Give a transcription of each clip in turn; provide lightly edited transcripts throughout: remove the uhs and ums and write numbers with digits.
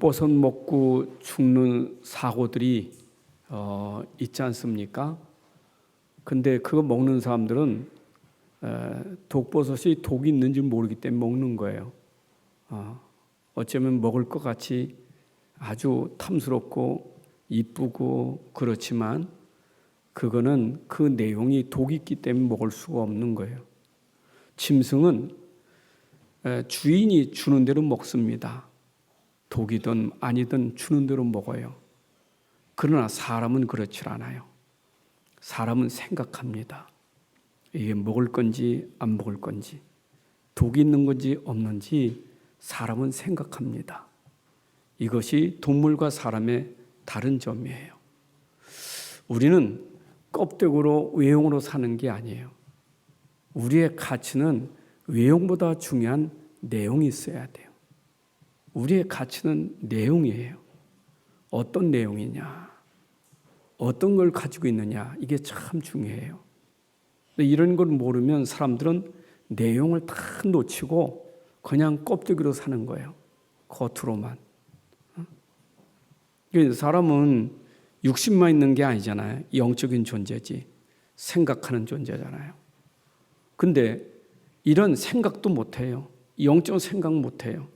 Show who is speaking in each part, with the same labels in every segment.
Speaker 1: 독버섯 먹고 죽는 사고들이 있지 않습니까? 근데 그거 먹는 사람들은 독버섯이 독이 있는지 모르기 때문에 먹는 거예요. 어쩌면 먹을 것 같이 아주 탐스럽고 이쁘고 그렇지만 그거는 그 내용이 독이 있기 때문에 먹을 수가 없는 거예요. 짐승은 주인이 주는 대로 먹습니다. 독이든 아니든 주는 대로 먹어요. 그러나 사람은 그렇지 않아요. 사람은 생각합니다. 이게 먹을 건지 안 먹을 건지, 독이 있는 건지 없는지 사람은 생각합니다. 이것이 동물과 사람의 다른 점이에요. 우리는 껍데기로 외형으로 사는 게 아니에요. 우리의 가치는 외형보다 중요한 내용이 있어야 돼요. 우리의 가치는 내용이에요. 어떤 내용이냐, 어떤 걸 가지고 있느냐, 이게 참 중요해요. 근데 이런 걸 모르면 사람들은 내용을 다 놓치고 그냥 껍데기로 사는 거예요. 겉으로만. 사람은 육신만 있는 게 아니잖아요. 영적인 존재지. 생각하는 존재잖아요. 근데 이런 생각도 못해요. 영적 생각 못해요.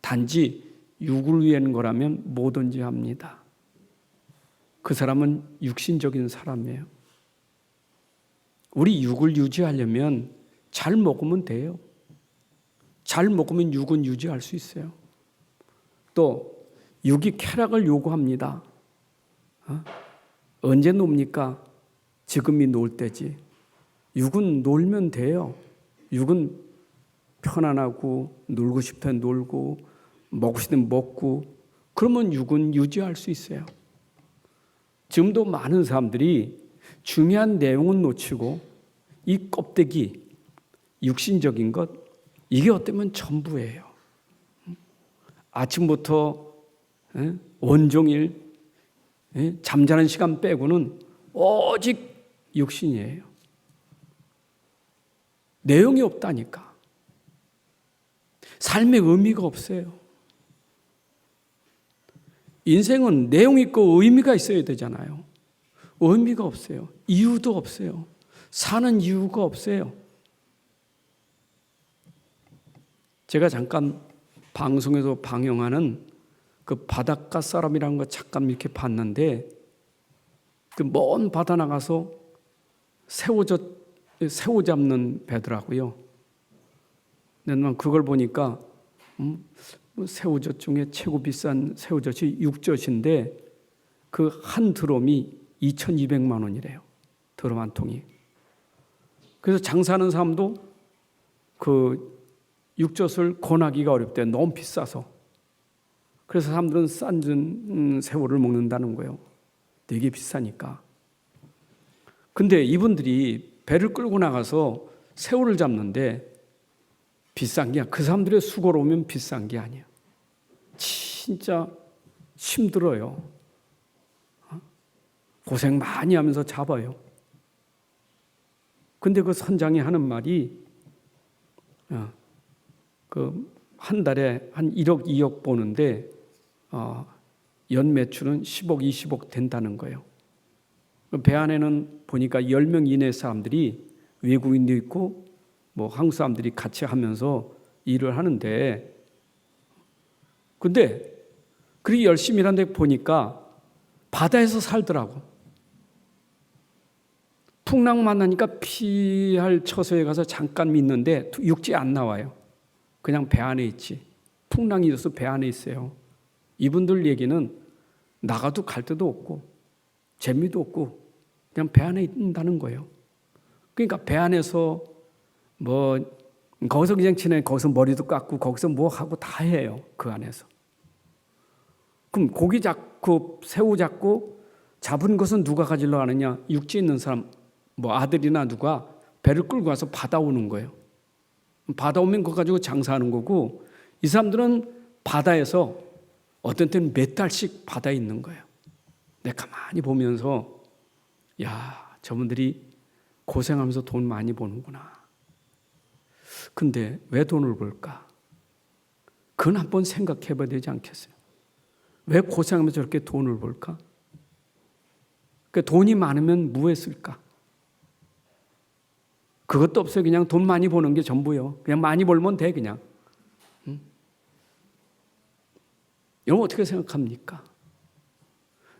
Speaker 1: 단지 육을 위한 거라면 뭐든지 합니다. 그 사람은 육신적인 사람이에요. 우리 육을 유지하려면 잘 먹으면 돼요. 잘 먹으면 육은 유지할 수 있어요. 또 육이 쾌락을 요구합니다. 언제 놉니까? 지금이 놀 때지. 육은 놀면 돼요. 육은 편안하고 놀고 싶을 때 놀고 먹고 싶을 때 먹고 그러면 육은 유지할 수 있어요. 지금도 많은 사람들이 중요한 내용은 놓치고 이 껍데기, 육신적인 것, 이게 어쩌면 전부예요. 아침부터 온종일 잠자는 시간 빼고는 오직 육신이에요. 내용이 없다니까. 삶의 의미가 없어요. 인생은 내용 있고 의미가 있어야 되잖아요. 의미가 없어요. 이유도 없어요. 사는 이유가 없어요. 제가 잠깐 방송에서 방영하는 그 바닷가 사람이라는 거 잠깐 이렇게 봤는데 그 먼 바다 나가서 새우 잡는 배더라고요. 근데 난 그걸 보니까 새우젓 중에 최고 비싼 새우젓이 육젓인데 그 한 드럼이 2,200만 원이래요. 드럼 한 통이. 그래서 장사하는 사람도 그 육젓을 권하기가 어렵대. 너무 비싸서. 그래서 사람들은 싼 새우를 먹는다는 거예요. 되게 비싸니까. 근데 이분들이 배를 끌고 나가서 새우를 잡는데 비싼 게 그 사람들의 수고로우면 비싼 게 아니야. 진짜 힘들어요. 고생 많이 하면서 잡아요. 근데 그 선장이 하는 말이 그 한 달에 한 1억, 2억 버는데 연 매출은 10억, 20억 된다는 거예요. 배 안에는 보니까 10명 이내 사람들이 외국인도 있고 뭐 한국 사람들이 같이 하면서 일을 하는데 근데 그렇게 열심히 일하는데 보니까 바다에서 살더라고. 풍랑 만나니까 피할 처소에 가서 잠깐 있는데 육지에 안 나와요. 그냥 배 안에 있지. 풍랑이 있어서 배 안에 있어요. 이분들 얘기는 나가도 갈 데도 없고 재미도 없고 그냥 배 안에 있다는 거예요. 그러니까 배 안에서 뭐 거기서 그냥 지내 거기서 머리도 깎고 거기서 뭐 하고 다 해요. 그 안에서. 그럼 고기 잡고 새우 잡고 잡은 것은 누가 가지러 가느냐? 육지에 있는 사람 뭐 아들이나 누가 배를 끌고 가서 받아오는 거예요. 받아오면 그거 가지고 장사하는 거고 이 사람들은 바다에서 어떤 때는 몇 달씩 바다에 있는 거예요. 내가 가만히 보면서 야, 저분들이 고생하면서 돈 많이 버는구나. 근데 왜 돈을 벌까? 그건 한번 생각해 봐야 되지 않겠어요? 왜 고생하면서 저렇게 돈을 벌까? 그 돈이 많으면 뭐 했을까? 그것도 없어요. 그냥 돈 많이 버는 게 전부요. 그냥 많이 벌면 돼, 그냥. 여러분 어떻게 생각합니까?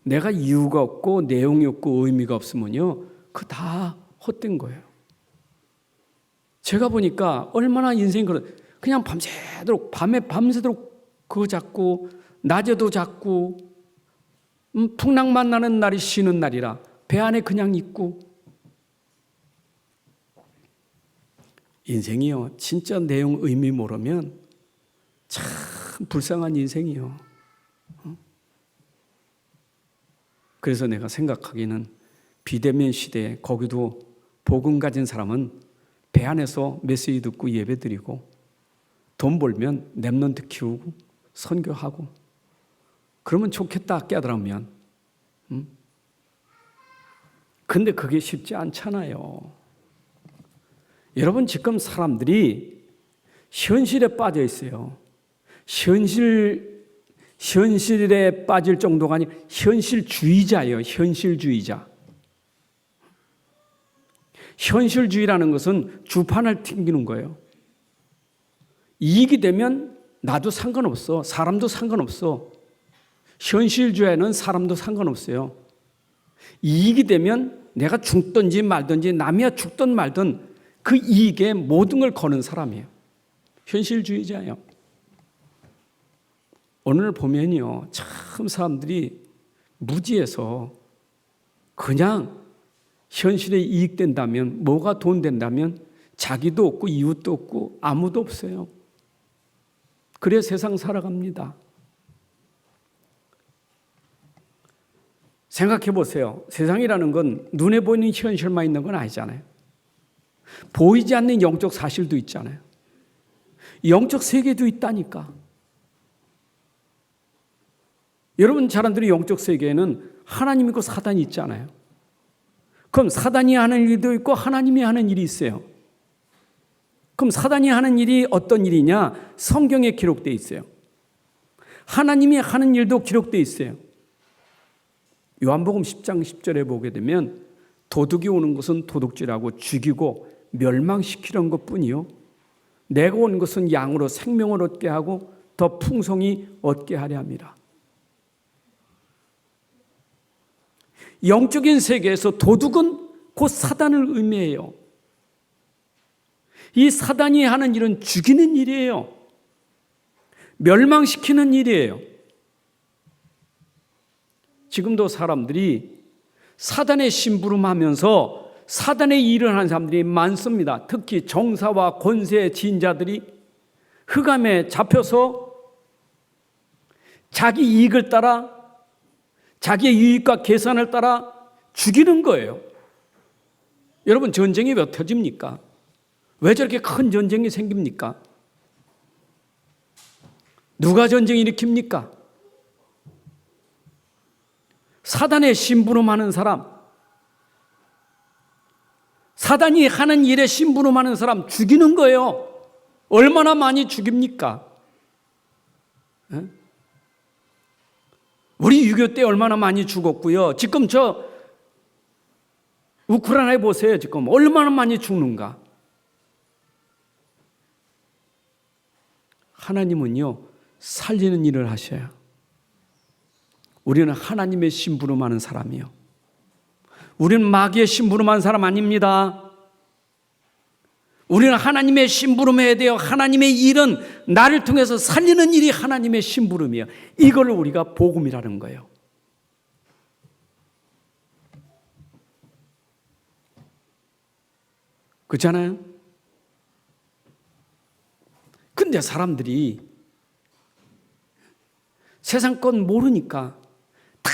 Speaker 1: 내가 이유가 없고 내용이 없고 의미가 없으면요, 그 다 헛된 거예요. 제가 보니까 얼마나 인생이 그냥 밤새도록 그거 잡고 낮에도 잡고 풍랑만 나는 날이 쉬는 날이라 배 안에 그냥 있고. 인생이요, 진짜 내용 의미 모르면 참 불쌍한 인생이요. 그래서 내가 생각하기는 비대면 시대에 거기도 복음 가진 사람은 배 안에서 메시지 듣고 예배 드리고 돈 벌면 랩런트 키우고 선교하고 그러면 좋겠다 깨달으면. 근데 그게 쉽지 않잖아요. 여러분 지금 사람들이 현실에 빠져 있어요. 현실에 빠질 정도가 아니라 현실주의자예요. 현실주의자. 현실주의라는 것은 주판을 튕기는 거예요. 이익이 되면 나도 상관없어. 사람도 상관없어. 현실주의는 사람도 상관없어요. 이익이 되면 내가 죽든지 말든지 남이야 죽든 말든 그 이익에 모든 걸 거는 사람이에요. 현실주의자예요. 오늘 보면요, 참 사람들이 무지해서 그냥 현실에 이익된다면, 뭐가 돈 된다면 자기도 없고 이웃도 없고 아무도 없어요. 그래 세상 살아갑니다. 생각해 보세요. 세상이라는 건 눈에 보이는 현실만 있는 건 아니잖아요. 보이지 않는 영적 사실도 있잖아요. 영적 세계도 있다니까. 여러분 사람들이 영적 세계에는 하나님 있고 사단이 있잖아요. 그럼 사단이 하는 일도 있고 하나님이 하는 일이 있어요. 그럼 사단이 하는 일이 어떤 일이냐? 성경에 기록되어 있어요. 하나님이 하는 일도 기록되어 있어요. 요한복음 10장 10절에 보게 되면 도둑이 오는 것은 도둑질하고 죽이고 멸망시키는 것뿐이요, 내가 온 것은 양으로 생명을 얻게 하고 더 풍성히 얻게 하려 합니다. 영적인 세계에서 도둑은 곧 사단을 의미해요. 이 사단이 하는 일은 죽이는 일이에요. 멸망시키는 일이에요. 지금도 사람들이 사단의 심부름하면서 사단의 일을 하는 사람들이 많습니다. 특히 정사와 권세의 지인자들이 흑암에 잡혀서 자기 이익을 따라, 자기의 이익과 계산을 따라 죽이는 거예요. 여러분 전쟁이 왜 터집니까? 왜 저렇게 큰 전쟁이 생깁니까? 누가 전쟁 일으킵니까? 사단의 심부름하는 사람, 사단이 하는 일에 심부름하는 사람 죽이는 거예요. 얼마나 많이 죽입니까? 우리 6.25 때 얼마나 많이 죽었고요. 지금 저 우크라이나에 보세요. 지금 얼마나 많이 죽는가. 하나님은요, 살리는 일을 하셔요. 우리는 하나님의 심부름하는 사람이요. 우리는 마귀의 심부름하는 사람 아닙니다. 우리는 하나님의 심부름해야 돼요. 하나님의 일은 나를 통해서 살리는 일이 하나님의 심부름이에요. 이걸 우리가 복음이라는 거예요. 그렇잖아요? 근데 사람들이 세상 건 모르니까 다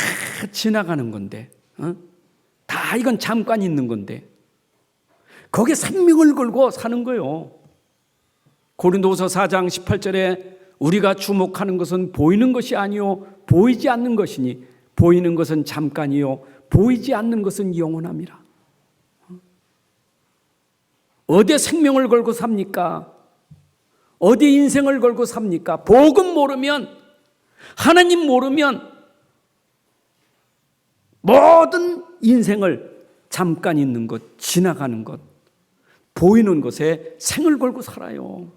Speaker 1: 지나가는 건데, 다 이건 잠깐 있는 건데 거기에 생명을 걸고 사는 거예요. 고린도후서 4장 18절에 우리가 주목하는 것은 보이는 것이 아니요 보이지 않는 것이니 보이는 것은 잠깐이요 보이지 않는 것은 영원함이라. 어디에 생명을 걸고 삽니까? 어디에 인생을 걸고 삽니까? 복음 모르면, 하나님 모르면 인생을 잠깐 있는 것, 지나가는 것, 보이는 것에 생을 걸고 살아요.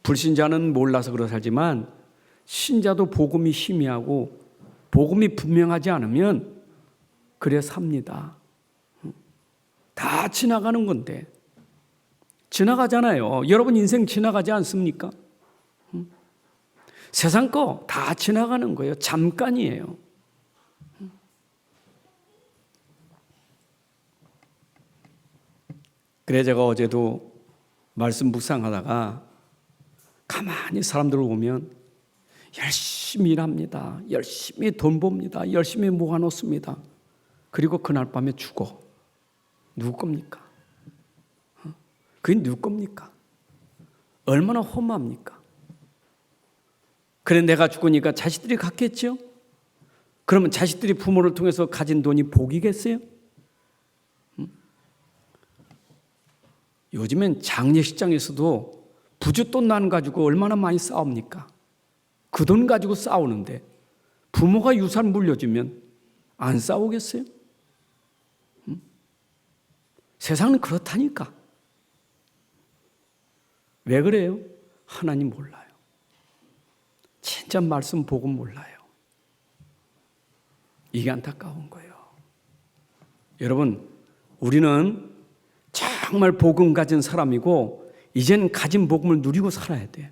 Speaker 1: 불신자는 몰라서 그러 살지만 신자도 복음이 희미하고 복음이 분명하지 않으면 그래 삽니다. 다 지나가는 건데. 지나가잖아요. 여러분 인생 지나가지 않습니까? 세상 거 다 지나가는 거예요. 잠깐이에요. 그래 제가 어제도 말씀 묵상하다가 가만히 사람들을 보면 열심히 일합니다. 열심히 돈 봅니다. 열심히 모아놓습니다. 그리고 그날 밤에 죽어. 누구 겁니까? 그게 누구 겁니까? 얼마나 험합니까? 그래 내가 죽으니까 자식들이 갖겠죠? 그러면 자식들이 부모를 통해서 가진 돈이 복이겠어요? 요즘엔 장례식장에서도 부주돈 가지고 얼마나 많이 싸웁니까? 그 돈 가지고 싸우는데 부모가 유산 물려주면 안 싸우겠어요? 세상은 그렇다니까. 왜 그래요? 하나님 몰라요. 진짜 말씀 복음 몰라요. 이게 안타까운 거예요. 여러분, 우리는 정말 복음 가진 사람이고 이젠 가진 복음을 누리고 살아야 돼.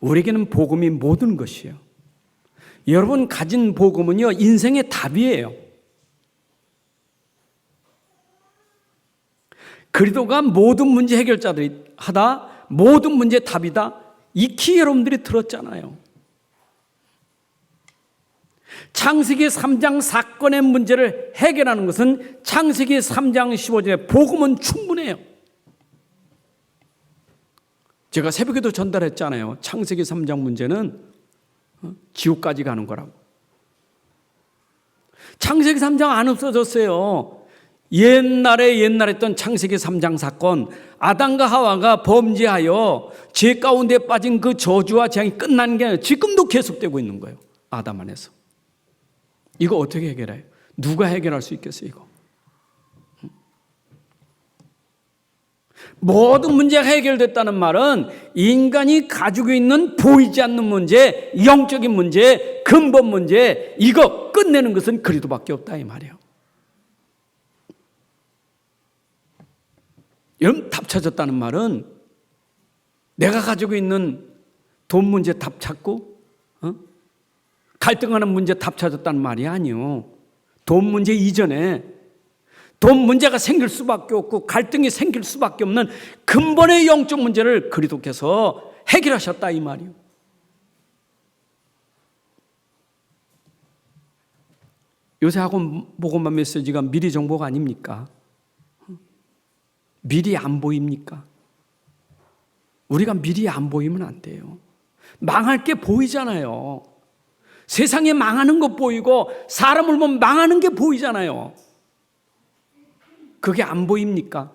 Speaker 1: 우리에게는 복음이 모든 것이에요. 여러분 가진 복음은요, 인생의 답이에요. 그리도가 모든 문제 해결자들이 하다, 모든 문제 답이다. 익히 여러분들이 들었잖아요. 창세기 3장 사건의 문제를 해결하는 것은 창세기 3장 15절에 복음은 충분해요. 제가 새벽에도 전달했잖아요. 창세기 3장 문제는 지옥까지 가는 거라고. 창세기 3장 안 없어졌어요. 옛날에 했던 창세기 3장 사건, 아담과 하와가 범죄하여 죄 가운데 빠진 그 저주와 재앙이 끝난 게 아니라 지금도 계속되고 있는 거예요. 아담 안에서. 이거 어떻게 해결해요? 누가 해결할 수 있겠어요, 이거? 모든 문제가 해결됐다는 말은 인간이 가지고 있는 보이지 않는 문제, 영적인 문제, 근본 문제, 이거 끝내는 것은 그리스도밖에 없다 이 말이에요. 여러분, 답 찾았다는 말은 내가 가지고 있는 돈 문제 답 찾고 갈등하는 문제 답 찾았다는 말이 아니에요. 돈 문제 이전에 돈 문제가 생길 수밖에 없고 갈등이 생길 수밖에 없는 근본의 영적 문제를 그리스도께서 해결하셨다 이 말이에요. 요새 학원 복음반 메시지가 미리 정보가 아닙니까? 미리 안 보입니까? 우리가 미리 안 보이면 안 돼요. 망할 게 보이잖아요. 세상에 망하는 거 보이고 사람을 보면 망하는 게 보이잖아요. 그게 안 보입니까?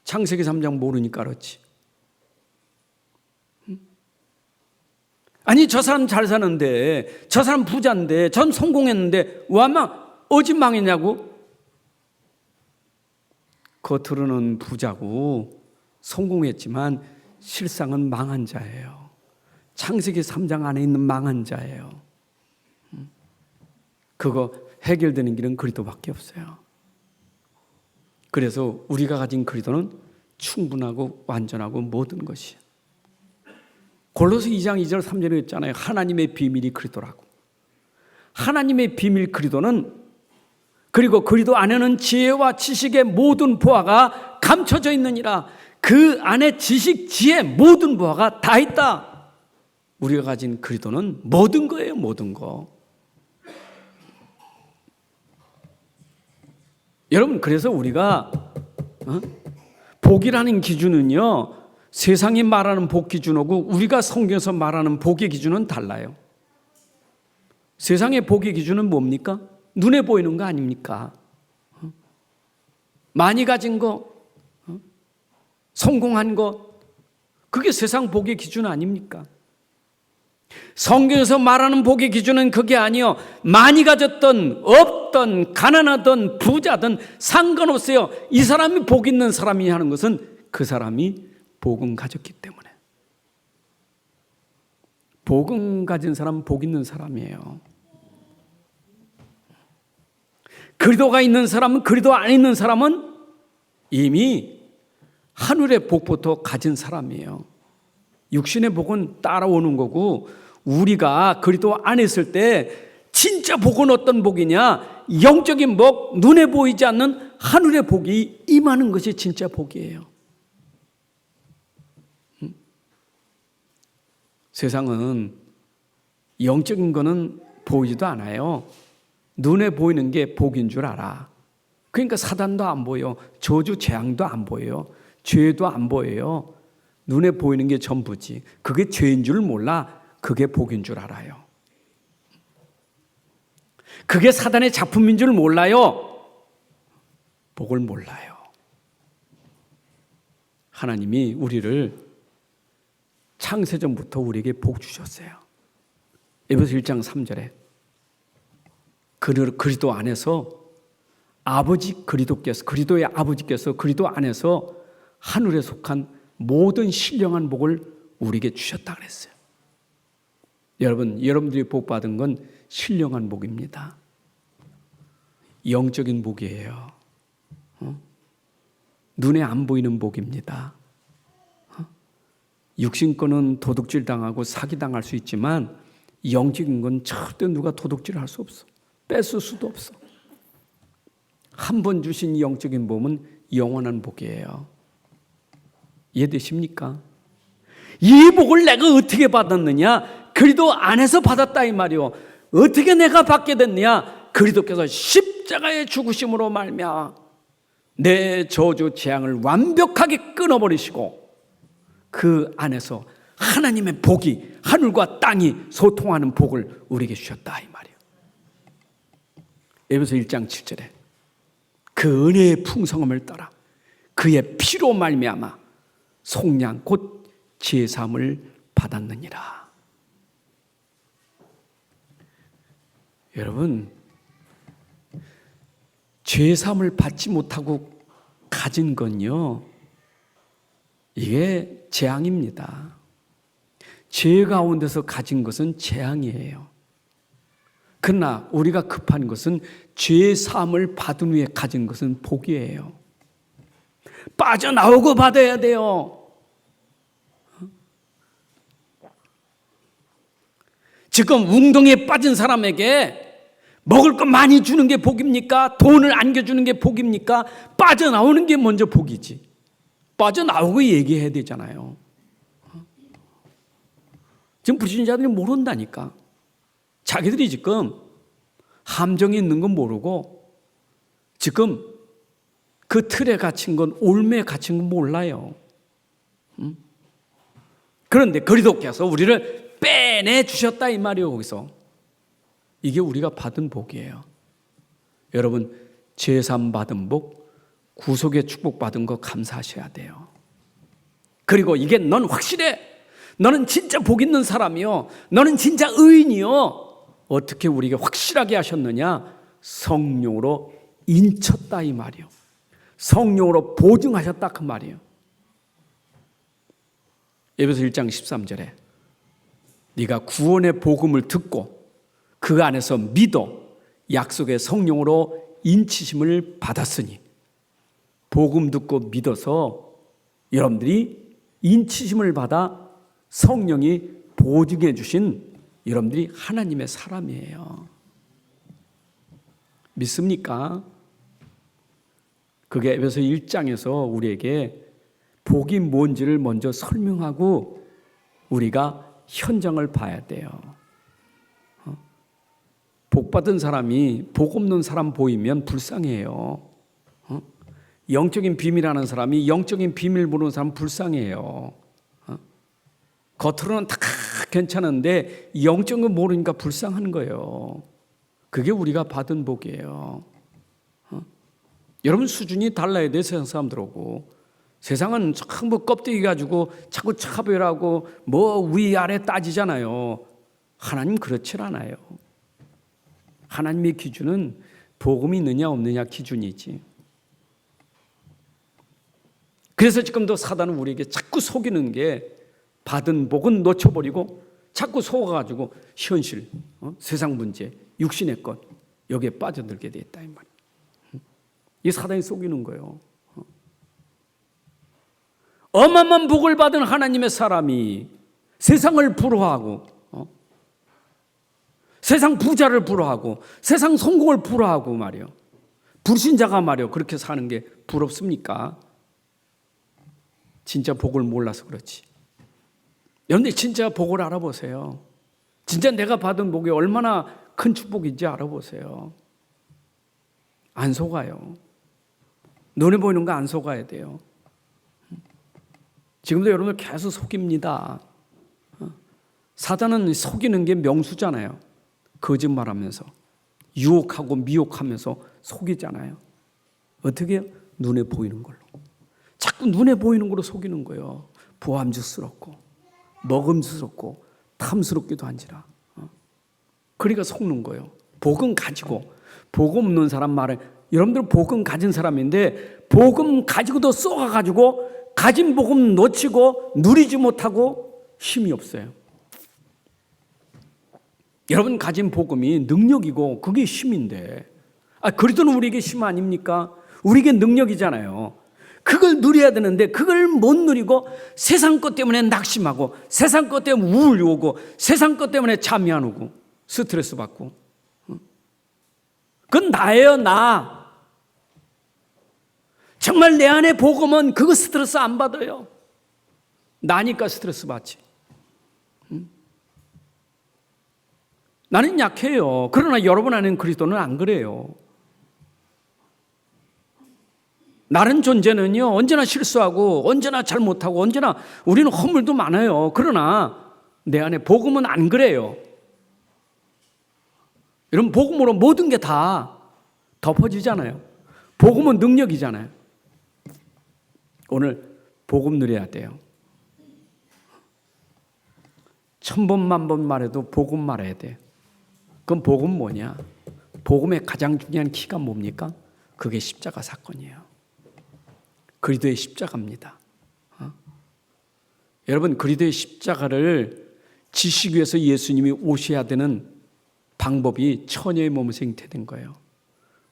Speaker 1: 창세기 3장 모르니까 그렇지. 아니 저 사람 잘 사는데, 저 사람 부자인데, 전 성공했는데 왜 어찌 망했냐고? 겉으로는 부자고 성공했지만 실상은 망한 자예요. 창세기 3장 안에 있는 망한 자예요. 그거 해결되는 길은 그리스도밖에 없어요. 그래서 우리가 가진 그리스도는 충분하고 완전하고 모든 것이에요. 골로새 2장 2절 3절에 했잖아요. 하나님의 비밀이 그리스도라고. 하나님의 비밀 그리스도는, 그리고 그리스도 안에는 지혜와 지식의 모든 보화가 감춰져 있느니라. 그 안에 지식, 지혜, 모든 보화가 다 있다. 우리가 가진 그리스도는 모든 거예요, 모든 거. 여러분, 그래서 우리가 복이라는 기준은요, 세상이 말하는 복 기준하고 우리가 성경에서 말하는 복의 기준은 달라요. 세상의 복의 기준은 뭡니까? 눈에 보이는 거 아닙니까? 많이 가진 거, 성공한 거, 그게 세상 복의 기준 아닙니까? 성경에서 말하는 복의 기준은 그게 아니요. 많이 가졌던 없던 가난하던 부자든 상관없어요. 이 사람이 복 있는 사람이 하는 것은 그 사람이 복은 가졌기 때문에. 복은 가진 사람은 복 있는 사람이에요. 그리도가 있는 사람은 그리도 안 있는 사람은 이미 하늘의 복부터 가진 사람이에요. 육신의 복은 따라오는 거고 우리가 그리도 안 했을 때 진짜 복은 어떤 복이냐? 영적인 복, 눈에 보이지 않는 하늘의 복이 임하는 것이 진짜 복이에요. 세상은 영적인 거는 보이지도 않아요. 눈에 보이는 게 복인 줄 알아. 그러니까 사단도 안 보여. 저주 재앙도 안 보여요. 죄도 안 보여요. 눈에 보이는 게 전부지. 그게 죄인 줄 몰라. 그게 복인 줄 알아요. 그게 사단의 작품인 줄 몰라요. 복을 몰라요. 하나님이 우리를 창세전부터 우리에게 복 주셨어요. 에베소 1장 3절에 그리스도 안에서 아버지 그리스도께서 그리스도의 아버지께서 그리스도 안에서 하늘에 속한 모든 신령한 복을 우리에게 주셨다 그랬어요. 여러분들이 복 받은 건 신령한 복입니다. 영적인 복이에요. 눈에 안 보이는 복입니다. 육신 거는 도둑질 당하고 사기 당할 수 있지만 영적인 건 절대 누가 도둑질할 수 없어. 뺏을 수도 없어. 한 번 주신 영적인 복은 영원한 복이에요. 이해되십니까? 이 복을 내가 어떻게 받았느냐? 그리스도 안에서 받았다 이 말이요. 어떻게 내가 받게 됐느냐? 그리스도께서 십자가의 죽으심으로 말미암아 내 저주 재앙을 완벽하게 끊어버리시고 그 안에서 하나님의 복이 하늘과 땅이 소통하는 복을 우리에게 주셨다 이 말이에요. 에베소 1장 7절에 그 은혜의 풍성함을 따라 그의 피로 말미암아 속량 곧 제사함을 받았느니라. 여러분, 제사함을 받지 못하고 가진 건요, 이게 재앙입니다. 죄 가운데서 가진 것은 재앙이에요. 그러나 우리가 급한 것은 죄 사함을 받은 후에 가진 것은 복이에요. 빠져나오고 받아야 돼요. 지금 웅덩이에 빠진 사람에게 먹을 것 많이 주는 게 복입니까? 돈을 안겨주는 게 복입니까? 빠져나오는 게 먼저 복이지. 빠져나오고 얘기해야 되잖아요. 지금 불신자들이 모른다니까. 자기들이 지금 함정이 있는 건 모르고 지금 그 틀에 갇힌 건 올매에 갇힌 건 몰라요. 그런데 그리스도께서 우리를 빼내 주셨다 이 말이에요. 거기서 이게 우리가 받은 복이에요. 여러분, 제삼 받은 복, 구속의 축복 받은 거 감사하셔야 돼요. 그리고 이게 넌 확실해. 너는 진짜 복 있는 사람이요. 너는 진짜 의인이요. 어떻게 우리에게 확실하게 하셨느냐? 성령으로 인쳤다 이 말이요. 성령으로 보증하셨다 그 말이에요. 에베소 1장 13절에 네가 구원의 복음을 듣고 그 안에서 믿어 약속의 성령으로 인치심을 받았으니, 복음 듣고 믿어서 여러분들이 인치심을 받아 성령이 보증해 주신 여러분들이 하나님의 사람이에요. 믿습니까? 그게 에베소 1장에서 우리에게 복이 뭔지를 먼저 설명하고 우리가 현장을 봐야 돼요. 복 받은 사람이 복 없는 사람 보이면 불쌍해요. 영적인 비밀하는 사람이 영적인 비밀 모르는 사람 불쌍해요. 겉으로는 다 괜찮은데 영적인 거 모르니까 불쌍한 거예요. 그게 우리가 받은 복이에요. 여러분 수준이 달라야 돼. 세상 사람들하고. 세상은 전부 껍데기 가지고 자꾸 차별하고 뭐 위아래 따지잖아요. 하나님 그렇지 않아요. 하나님의 기준은 복음이 있느냐 없느냐 기준이지. 그래서 지금도 사단은 우리에게 자꾸 속이는 게 받은 복은 놓쳐버리고 자꾸 속아가지고 현실, 세상 문제, 육신의 것 여기에 빠져들게 돼 있다 이 말이에요. 이 사단이 속이는 거예요. 어마어마한 복을 받은 하나님의 사람이 세상을 부러워하고 세상 부자를 부러워하고 세상 성공을 부러워하고 말이에요. 불신자가 말이에요. 그렇게 사는 게 부럽습니까? 진짜 복을 몰라서 그렇지. 여러분들 진짜 복을 알아보세요. 진짜 내가 받은 복이 얼마나 큰 축복인지 알아보세요. 안 속아요. 눈에 보이는 거 안 속아야 돼요. 지금도 여러분들 계속 속입니다. 사단은 속이는 게 명수잖아요. 거짓말하면서 유혹하고 미혹하면서 속이잖아요. 어떻게 해요? 눈에 보이는 걸로. 자꾸 눈에 보이는 걸로 속이는 거예요. 보암직스럽고 먹음직스럽고 탐스럽기도 한지라. 그러니까 속는 거예요. 복음 가지고 복음 없는 사람 말에 여러분들 복음 가진 사람인데 복음 가지고도 쏘아가지고 가진 복음 놓치고 누리지 못하고 힘이 없어요. 여러분 가진 복음이 능력이고 그게 힘인데 그리스도는 우리에게 힘 아닙니까? 우리에게 능력이잖아요. 그걸 누려야 되는데 그걸 못 누리고 세상 것 때문에 낙심하고 세상 것 때문에 우울이 오고 세상 것 때문에 잠이 안 오고 스트레스 받고 그건 나예요. 나. 정말 내 안에 복음은 그거 스트레스 안 받아요. 나니까 스트레스 받지. 나는 약해요. 그러나 여러분 안에는 그리스도는 안 그래요. 나른 존재는요 언제나 실수하고 언제나 잘못하고 언제나 우리는 허물도 많아요. 그러나 내 안에 복음은 안 그래요. 여러분 복음으로 모든 게 다 덮어지잖아요. 복음은 능력이잖아요. 오늘 복음 누려야 돼요. 1000번 만번 말해도 복음 말해야 돼요. 그럼 복음 뭐냐? 복음의 가장 중요한 키가 뭡니까? 그게 십자가 사건이에요. 그리스도의 십자가입니다. 여러분 그리스도의 십자가를 지시기 위해서 예수님이 오셔야 되는 방법이 처녀의 몸을 잉태된 거예요.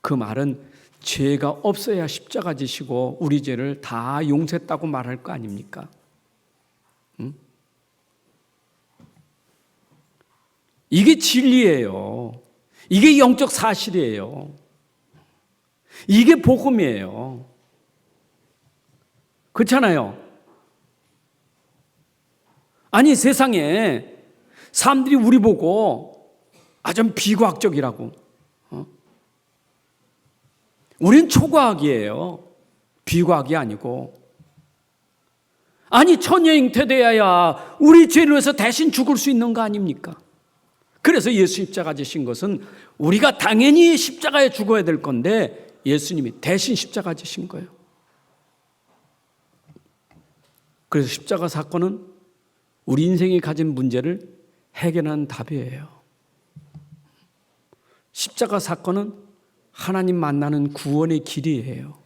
Speaker 1: 그 말은 죄가 없어야 십자가 지시고 우리 죄를 다 용서했다고 말할 거 아닙니까? 이게 진리예요. 이게 영적 사실이에요. 이게 복음이에요. 그렇잖아요. 아니 세상에 사람들이 우리 보고 좀 비과학적이라고. 우린 초과학이에요. 비과학이 아니고. 아니 처녀 잉태되어야 우리 죄를 위해서 대신 죽을 수 있는 거 아닙니까? 그래서 예수 십자가 지신 것은 우리가 당연히 십자가에 죽어야 될 건데 예수님이 대신 십자가 지신 거예요. 그래서 십자가 사건은 우리 인생이 가진 문제를 해결하는 답이에요. 십자가 사건은 하나님 만나는 구원의 길이에요.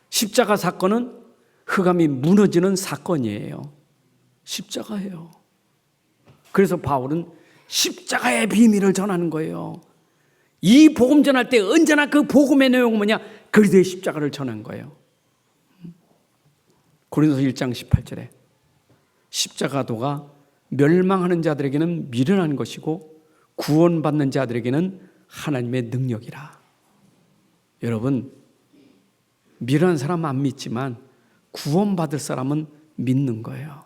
Speaker 1: 십자가 사건은 흑암이 무너지는 사건이에요. 십자가예요. 그래서 바울은 십자가의 비밀을 전하는 거예요. 이 복음 전할 때 언제나 그 복음의 내용은 뭐냐? 그리스도의 십자가를 전한 거예요. 고린도서 1장 18절에 십자가도가 멸망하는 자들에게는 미련한 것이고 구원받는 자들에게는 하나님의 능력이라. 여러분 미련한 사람 안 믿지만 구원받을 사람은 믿는 거예요.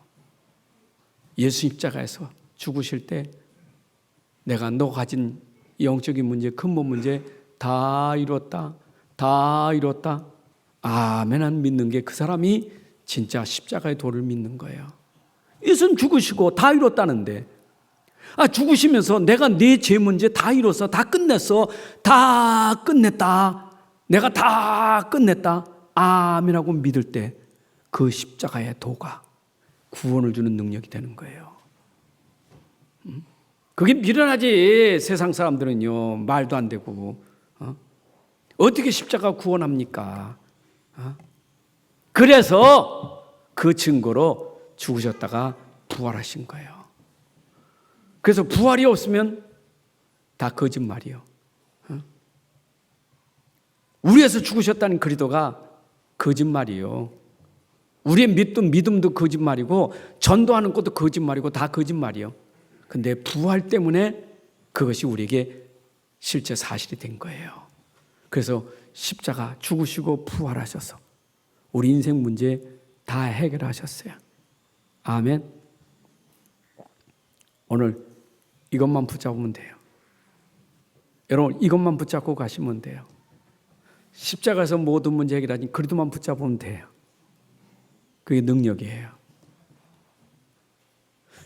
Speaker 1: 예수 십자가에서 죽으실 때 내가 너 가진 영적인 문제, 근본 문제 다 이뤘다. 다 이뤘다. 아멘 안 믿는 게 그 사람이 진짜 십자가의 도를 믿는 거예요. 예수는 죽으시고 다 이뤘다는데 죽으시면서 내가 내 죄 문제 다 이뤘어. 다 끝냈어. 다 끝냈다. 내가 다 끝냈다. 아멘 하고 믿을 때 그 십자가의 도가 구원을 주는 능력이 되는 거예요. 그게 미련하지. 세상 사람들은요, 말도 안 되고. 어떻게 십자가 구원합니까? 그래서 그 증거로 죽으셨다가 부활하신 거예요. 그래서 부활이 없으면 다 거짓말이요. 우리에서 죽으셨다는 그리스도가 거짓말이요. 우리의 믿음도 거짓말이고 전도하는 것도 거짓말이고 다 거짓말이요. 근데 부활 때문에 그것이 우리에게 실제 사실이 된 거예요. 그래서 십자가 죽으시고 부활하셔서 우리 인생 문제 다 해결하셨어요. 아멘. 오늘 이것만 붙잡으면 돼요. 여러분, 이것만 붙잡고 가시면 돼요. 십자가에서 모든 문제 해결하니 그리스도만 붙잡으면 돼요. 그게 능력이에요.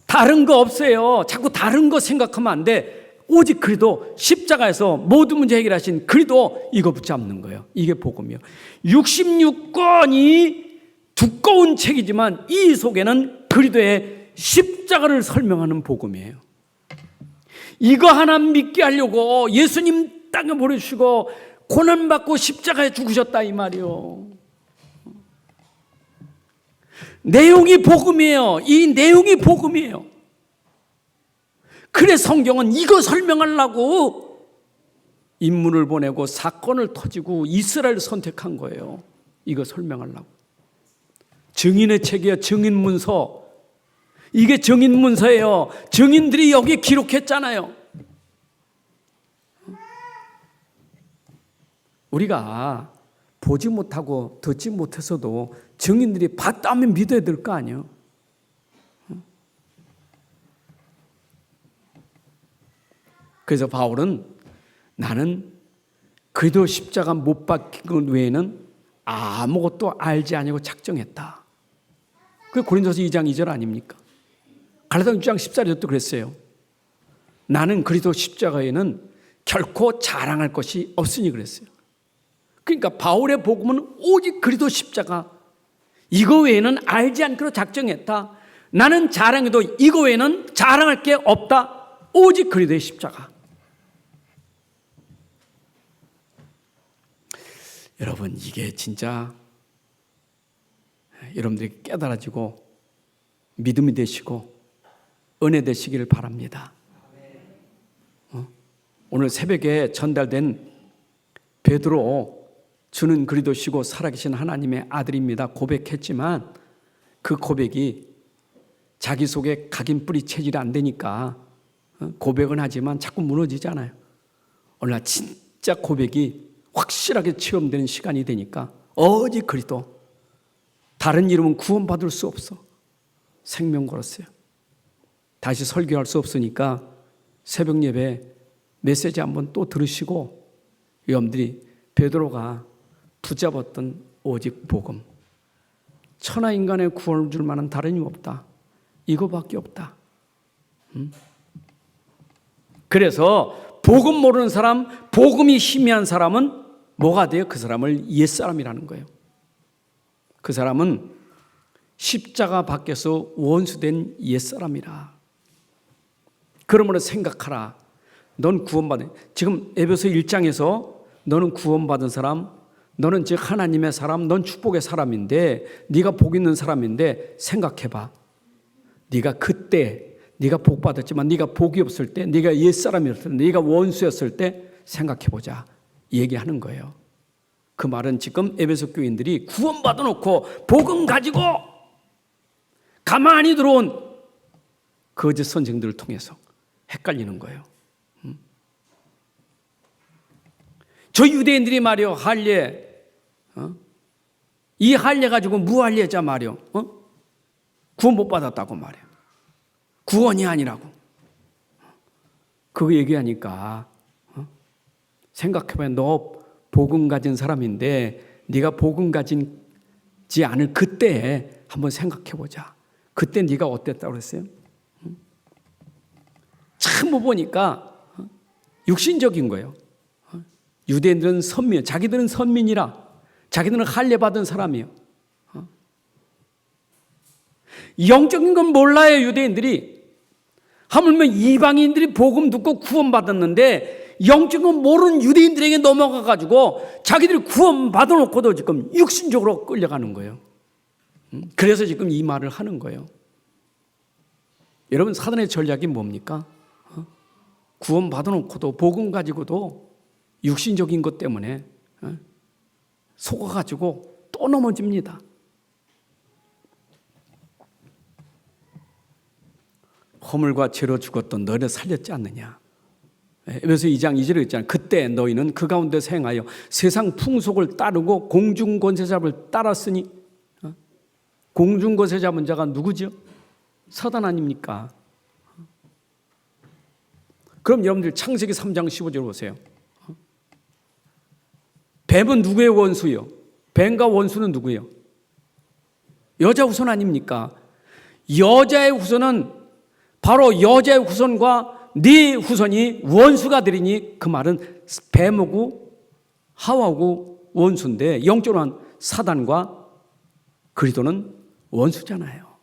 Speaker 1: 다른 거 없어요. 자꾸 다른 거 생각하면 안 돼. 오직 그리스도, 십자가에서 모든 문제 해결하신 그리스도, 이거 붙잡는 거예요. 이게 복음이요. 66권이 두꺼운 책이지만 이 속에는 그리스도의 십자가를 설명하는 복음이에요. 이거 하나 믿게 하려고 예수님 땅에 보내주시고 고난받고 십자가에 죽으셨다 이 말이요. 내용이 복음이에요. 이 내용이 복음이에요. 그래 성경은 이거 설명하려고 인문을 보내고 사건을 터지고 이스라엘을 선택한 거예요. 이거 설명하려고. 증인의 책이에요. 증인문서. 이게 증인문서예요. 증인들이 여기 기록했잖아요. 우리가 보지 못하고 듣지 못해서도 증인들이 봤다면 믿어야 될 거 아니에요. 그래서 바울은 나는 그리스도 십자가 못 박힌 것 외에는 아무것도 알지 아니고 작정했다. 그게 고린도서 2장 2절 아닙니까? 갈라디아서 6장 14절도 그랬어요. 나는 그리스도 십자가에는 결코 자랑할 것이 없으니 그랬어요. 그러니까 바울의 복음은 오직 그리스도 십자가, 이거 외에는 알지 않기로 작정했다. 나는 자랑해도 이거 외에는 자랑할 게 없다. 오직 그리스도의 십자가. 여러분, 이게 진짜 여러분들이 깨달아지고 믿음이 되시고 은혜 되시기를 바랍니다. 오늘 새벽에 전달된 베드로, 주는 그리스도시고 살아계신 하나님의 아들입니다 고백했지만 그 고백이 자기 속에 각인 뿌리 체질이 안 되니까 고백은 하지만 자꾸 무너지잖아요. 오늘 진짜 고백이 확실하게 체험되는 시간이 되니까 오직 그리스도, 다른 이름은 구원받을 수 없어. 생명 걸었어요. 다시 설교할 수 없으니까 새벽 예배 메시지 한번 또 들으시고 여러분들이 베드로가 붙잡았던 오직 복음, 천하 인간의 구원을 줄 만한 다른 힘 없다. 이거밖에 없다. 그래서 복음 모르는 사람, 복음이 희미한 사람은 뭐가 돼요? 그 사람을 옛사람이라는 거예요. 그 사람은 십자가 밖에서 원수된 옛사람이라. 그러므로 생각하라. 넌 구원받은, 지금 에베소 1장에서 너는 구원받은 사람, 너는 즉 하나님의 사람, 넌 축복의 사람인데, 네가 복 있는 사람인데 생각해봐. 네가 그때 네가 복 받았지만 네가 복이 없을 때, 네가 옛사람이었을 때, 네가 원수였을 때 생각해보자 얘기하는 거예요. 그 말은 지금 에베소 교인들이 구원받아 놓고 복음 가지고 가만히 들어온 거짓 선생들을 통해서 헷갈리는 거예요. 저 유대인들이 말이요, 할례, 이 할례 가지고 무할례자 말이요, 구원 못 받았다고 말이에요. 구원이 아니라고. 그거 얘기하니까 생각해봐. 너 복음 가진 사람인데 네가 복음 가진지 않을 그때 한번 생각해보자. 그때 네가 어땠다고 그랬어요? 참 보니까 육신적인 거예요. 유대인들은 선민, 자기들은 선민이라, 자기들은 할례 받은 사람이에요. 영적인 건 몰라요. 유대인들이 하물며 이방인들이 복음 듣고 구원받았는데 영적으로 모르는 유대인들에게 넘어가가지고 자기들이 구원받아 놓고도 지금 육신적으로 끌려가는 거예요. 그래서 지금 이 말을 하는 거예요. 여러분, 사단의 전략이 뭡니까? 구원 받아놓고도 복음 가지고도 육신적인 것 때문에 속아가지고 또 넘어집니다. 허물과 죄로 죽었던 너를 살렸지 않느냐. 에베소 2장 2절에 있잖아요. 그때 너희는 그 가운데서 행하여 세상 풍속을 따르고 공중권세잡을 따랐으니. 공중권세 잡은 자가 누구죠? 사단 아닙니까? 그럼 여러분들 창세기 3장 15절 보세요. 뱀은 누구의 원수요? 뱀과 원수는 누구예요? 여자 후손 아닙니까? 여자의 후손은 바로 여자의 후손과 네 후손이 원수가 되리니, 그 말은 뱀하고 하와하고 원수인데 영적으로 한 사단과 그리스도는 원수잖아요.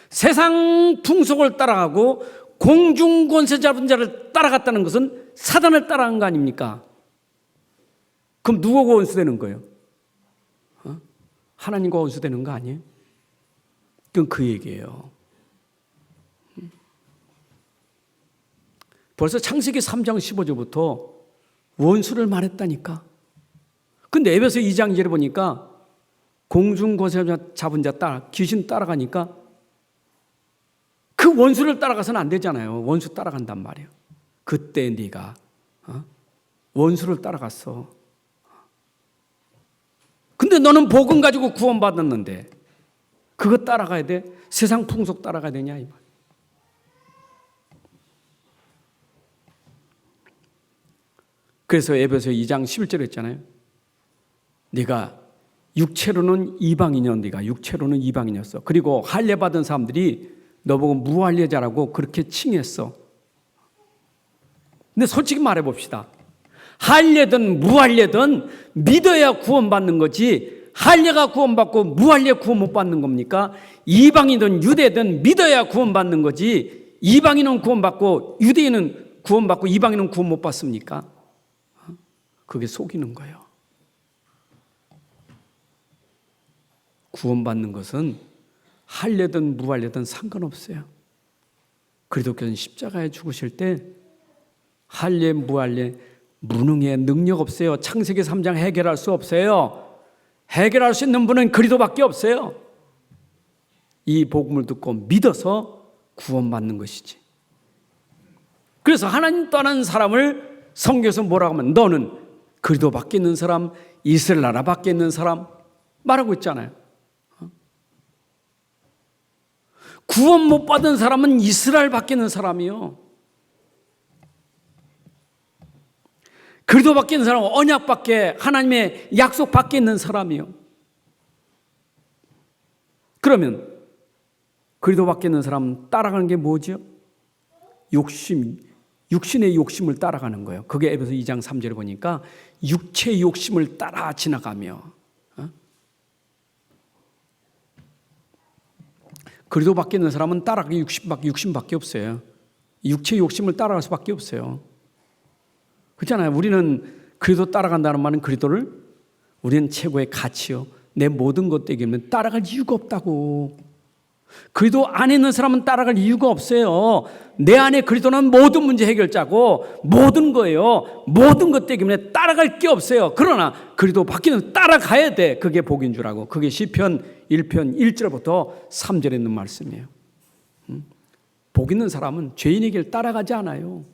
Speaker 1: 세상 풍속을 따라가고 공중 권세 잡은 자를 따라갔다는 것은 사단을 따라간 거 아닙니까? 그럼 누구가 원수되는 거예요? 하나님과 원수되는 거 아니에요? 그건 그 얘기예요. 벌써 창세기 3장 15절부터 원수를 말했다니까. 근데 에베소 2장 2절에 보니까 공중권세 잡은 자 따라 귀신 따라가니까 그 원수를 따라가서는 안 되잖아요. 원수 따라간단 말이에요. 그때 네가 원수를 따라갔어. 근데 너는 복음 가지고 구원받았는데 그거 따라가야 돼? 세상 풍속 따라가야 되냐 이 말. 그래서 에베소 2장 11절에 했잖아요. 네가 육체로는 이방인이었, 네가 육체로는 이방인이었어. 그리고 할례 받은 사람들이 너보고 무할례자라고 그렇게 칭했어. 근데 솔직히 말해 봅시다. 할례든 무할례든 믿어야 구원받는 거지, 할례가 구원받고 무할례 구원 못 받는 겁니까? 이방이든 유대든 믿어야 구원받는 거지, 이방인은 구원받고 유대인은 구원받고 이방인은 구원 못 받습니까? 그게 속이는 거예요. 구원받는 것은 할례든 무할례든 상관없어요. 그리스도께서는 십자가에 죽으실 때 할례 무할례 무능해, 능력 없어요. 창세기 3장 해결할 수 없어요. 해결할 수 있는 분은 그리스도밖에 없어요. 이 복음을 듣고 믿어서 구원받는 것이지. 그래서 하나님 떠난 사람을 성경에서 뭐라고 하면 너는 그리스도밖에 있는 사람, 이스라엘 나라 밖에 있는 사람 말하고 있잖아요. 구원 못 받은 사람은 이스라엘 밖에 있는 사람이요. 그리스도 밖에 있는 사람은 언약 밖에, 하나님의 약속 밖에 있는 사람이요. 그러면 그리스도 밖에 있는 사람은 따라가는 게 뭐죠? 육신의 욕심을 따라가는 거예요. 그게 에베소 2장 3절에 보니까 육체의 욕심을 따라 지나가며, 그리스도 밖에 있는 사람은 따라가기 육심밖에 없어요. 육체의 욕심을 따라갈 수밖에 없어요. 그렇잖아요. 우리는 그리스도 따라간다는 말은 그리스도를 우리는 최고의 가치요, 내 모든 것 때문에 따라갈 이유가 없다고. 그리스도 안에 있는 사람은 따라갈 이유가 없어요. 내 안에 그리스도는 모든 문제 해결자고 모든 거예요. 모든 것 때문에 따라갈 게 없어요. 그러나 그리스도 밖에는 따라가야 돼. 그게 복인 줄 알고. 그게 시편 1편 1절부터 3절에 있는 말씀이에요. 복 있는 사람은 죄인의 길 따라가지 않아요.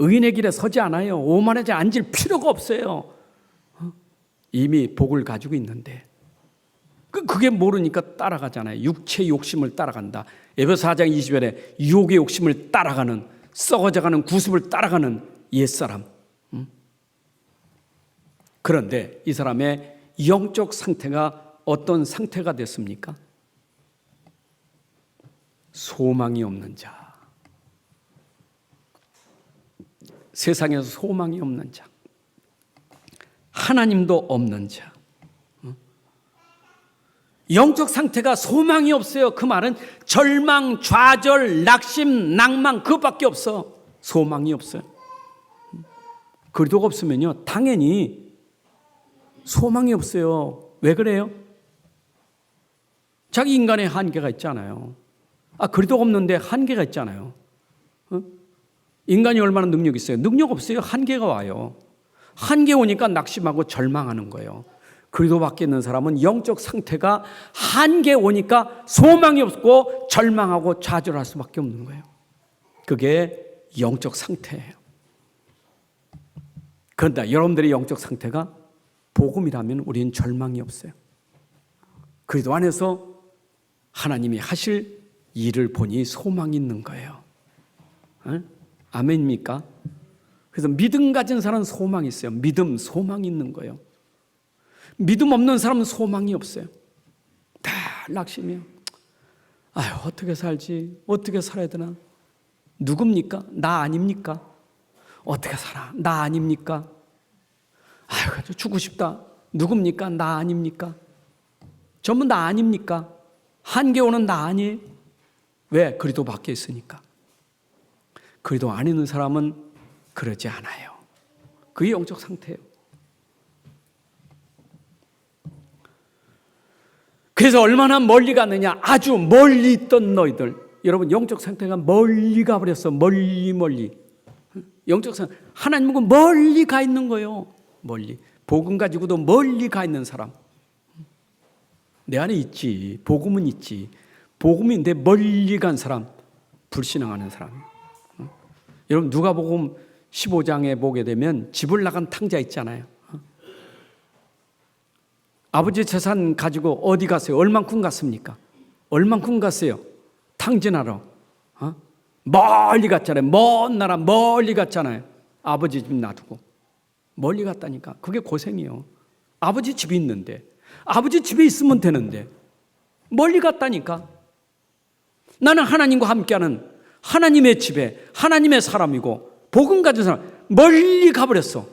Speaker 1: 의인의 길에 서지 않아요. 오만하지 앉을 필요가 없어요. 이미 복을 가지고 있는데 그게 모르니까 따라가잖아요. 육체의 욕심을 따라간다. 에베소 4장 20절에 유혹의 욕심을 따라가는, 썩어져가는 구습을 따라가는 옛사람. 그런데 이 사람의 영적 상태가 어떤 상태가 됐습니까? 소망이 없는 자. 세상에서 소망이 없는 자. 하나님도 없는 자. 영적 상태가 소망이 없어요. 그 말은 절망, 좌절, 낙심, 낭망 그것밖에 없어. 소망이 없어요. 그리도가 없으면요 당연히 소망이 없어요. 왜 그래요? 자기 인간의 한계가 있잖아요. 그리도가 없는데 한계가 있잖아요. 인간이 얼마나 능력이 있어요? 능력 없어요. 한계가 와요. 한계 오니까 낙심하고 절망하는 거예요. 그리도 밖에 있는 사람은 영적 상태가 한계 오니까 소망이 없고 절망하고 좌절할 수밖에 없는 거예요. 그게 영적 상태예요. 그런데 여러분들의 영적 상태가 복음이라면 우리는 절망이 없어요. 그리도 안에서 하나님이 하실 일을 보니 소망이 있는 거예요. 아멘입니까? 그래서 믿음 가진 사람은 소망이 있어요. 믿음, 소망이 있는 거예요. 믿음 없는 사람은 소망이 없어요. 다 낙심이에요. 어떻게 살지? 어떻게 살아야 되나? 누굽니까? 나 아닙니까? 어떻게 살아? 나 아닙니까? 죽고 싶다. 누굽니까? 나 아닙니까? 전부 나 아닙니까? 한계 오는 나 아니에요? 왜? 그리도 밖에 있으니까. 그리도 안 있는 사람은 그러지 않아요. 그게 영적 상태예요. 그래서 얼마나 멀리 갔느냐. 아주 멀리 있던 너희들. 여러분 영적 상태가 멀리 가버렸어. 멀리. 영적 상태. 하나님은 멀리 가 있는 거예요. 멀리. 복음 가지고도 멀리 가 있는 사람. 내 안에 있지. 복음은 있지. 복음인데 멀리 간 사람. 불신앙하는 사람. 여러분 누가복음 15장에 보게 되면 집을 나간 탕자 있잖아요. 아버지 재산 가지고 어디 갔어요? 얼만큼 갔습니까? 얼만큼 갔어요? 탕진하러. 멀리 갔잖아요. 먼 나라 멀리 갔잖아요. 아버지 집 놔두고. 멀리 갔다니까. 그게 고생이에요. 아버지 집이 있는데. 아버지 집에 있으면 되는데. 멀리 갔다니까. 나는 하나님과 함께하는 하나님의 집에 하나님의 사람이고 복음 가진 사람 멀리 가버렸어.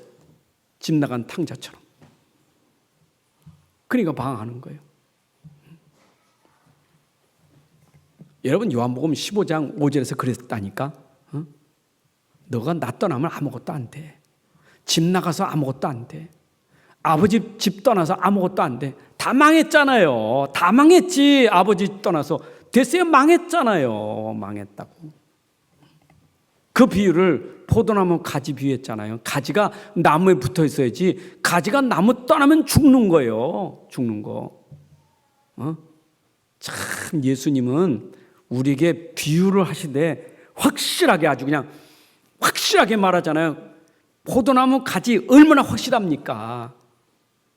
Speaker 1: 집 나간 탕자처럼. 그러니까 방황하는 거예요. 여러분 요한복음 15장 5절에서 그랬다니까. 너가 나 떠나면 아무것도 안 돼. 집 나가서 아무것도 안 돼. 아버지 집 떠나서 아무것도 안 돼. 다 망했잖아요. 다 망했지. 아버지 집 떠나서. 됐어요. 망했잖아요. 망했다고. 그 비유를 포도나무 가지 비유했잖아요. 가지가 나무에 붙어 있어야지. 가지가 나무 떠나면 죽는 거예요. 죽는 거. 참 예수님은 우리에게 비유를 하시되 확실하게 아주 그냥 확실하게 말하잖아요. 포도나무 가지 얼마나 확실합니까?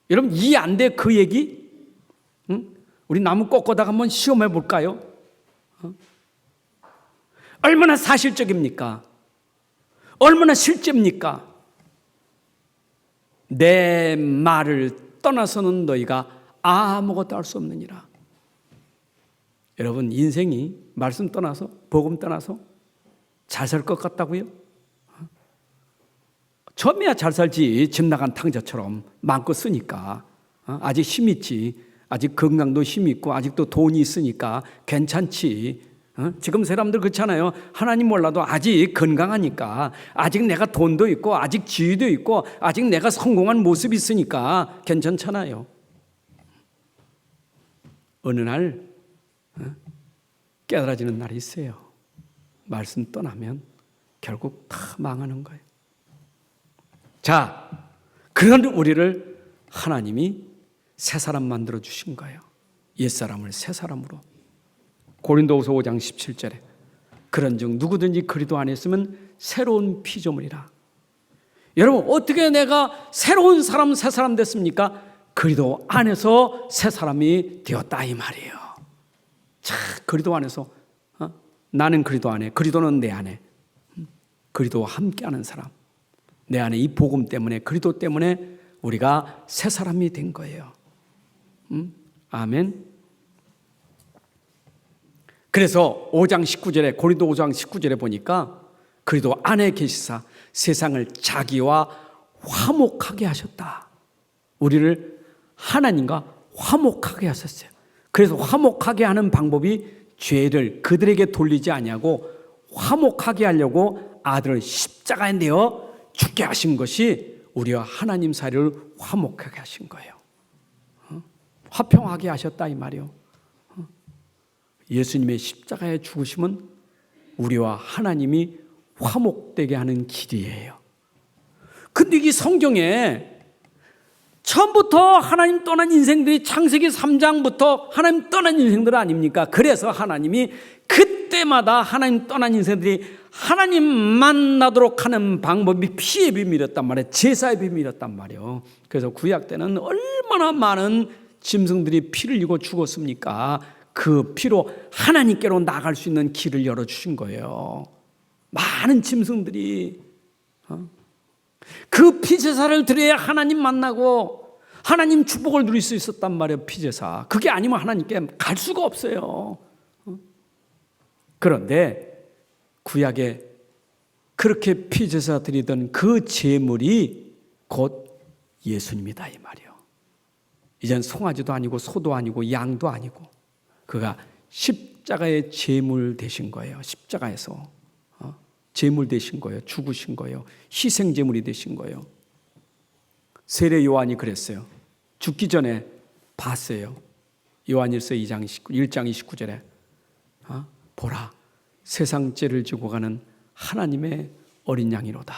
Speaker 1: 여러분 이해 안 돼 그 얘기? 우리 나무 꺾어다가 한번 시험해 볼까요? 얼마나 사실적입니까? 얼마나 실제입니까? 내 말을 떠나서는 너희가 아무것도 할 수 없느니라. 여러분 인생이 말씀 떠나서 복음 떠나서 잘 살 것 같다고요? 처음이야 잘 살지. 집 나간 탕자처럼 마음껏 쓰니까. 아직 힘 있지. 아직 건강도 힘 있고 아직도 돈이 있으니까 괜찮지. 지금 사람들 그렇잖아요. 하나님 몰라도 아직 건강하니까, 아직 내가 돈도 있고 아직 지위도 있고 아직 내가 성공한 모습이 있으니까 괜찮잖아요. 어느 날 깨달아지는 날이 있어요. 말씀 떠나면 결국 다 망하는 거예요. 자, 그런 우리를 하나님이 새 사람 만들어 주신 거예요. 옛사람을 새 사람으로. 고린도후서 5장 17절에 그런즉 누구든지 그리스도 안에 있으면 새로운 피조물이라. 여러분 어떻게 내가 새로운 사람 새 사람 됐습니까? 그리스도 안에서 새 사람이 되었다 이 말이에요. 자, 그리스도 안에서 나는 그리스도 안에, 그리스도는 내 안에, 그리스도와 함께하는 사람. 내 안에 이 복음 때문에, 그리스도 때문에 우리가 새 사람이 된 거예요. 아멘. 그래서 5장 19절에 고린도 5장 19절에 보니까 그리스도 안에 계시사 세상을 자기와 화목하게 하셨다. 우리를 하나님과 화목하게 하셨어요. 그래서 화목하게 하는 방법이 죄를 그들에게 돌리지 아니하고 화목하게 하려고 아들을 십자가에 내어 죽게 하신 것이 우리와 하나님 사이를 화목하게 하신 거예요. 화평하게 하셨다 이 말이요. 예수님의 십자가의 죽으심은 우리와 하나님이 화목되게 하는 길이에요. 근데 이 성경에 처음부터 하나님 떠난 인생들이 창세기 3장부터 하나님 떠난 인생들 아닙니까? 그래서 하나님이 그때마다 하나님 떠난 인생들이 하나님 만나도록 하는 방법이 피의 비밀이었단 말이에요. 제사의 비밀이었단 말이에요. 그래서 구약 때는 얼마나 많은 짐승들이 피를 흘리고 죽었습니까? 그 피로 하나님께로 나갈 수 있는 길을 열어주신 거예요. 많은 짐승들이 그 피제사를 드려야 하나님 만나고 하나님 축복을 누릴 수 있었단 말이에요. 피제사. 그게 아니면 하나님께 갈 수가 없어요. 그런데 구약에 그렇게 피제사 드리던 그 제물이 곧 예수님이다 이 말이에요. 이젠 송아지도 아니고 소도 아니고 양도 아니고 그가 십자가의 제물 되신 거예요. 십자가에서 제물 되신 거예요. 죽으신 거예요. 희생 제물이 되신 거예요. 세례 요한이 그랬어요. 죽기 전에 봤어요. 요한일서 1장 29절에 보라 세상 죄를 지고 가는 하나님의 어린 양이로다.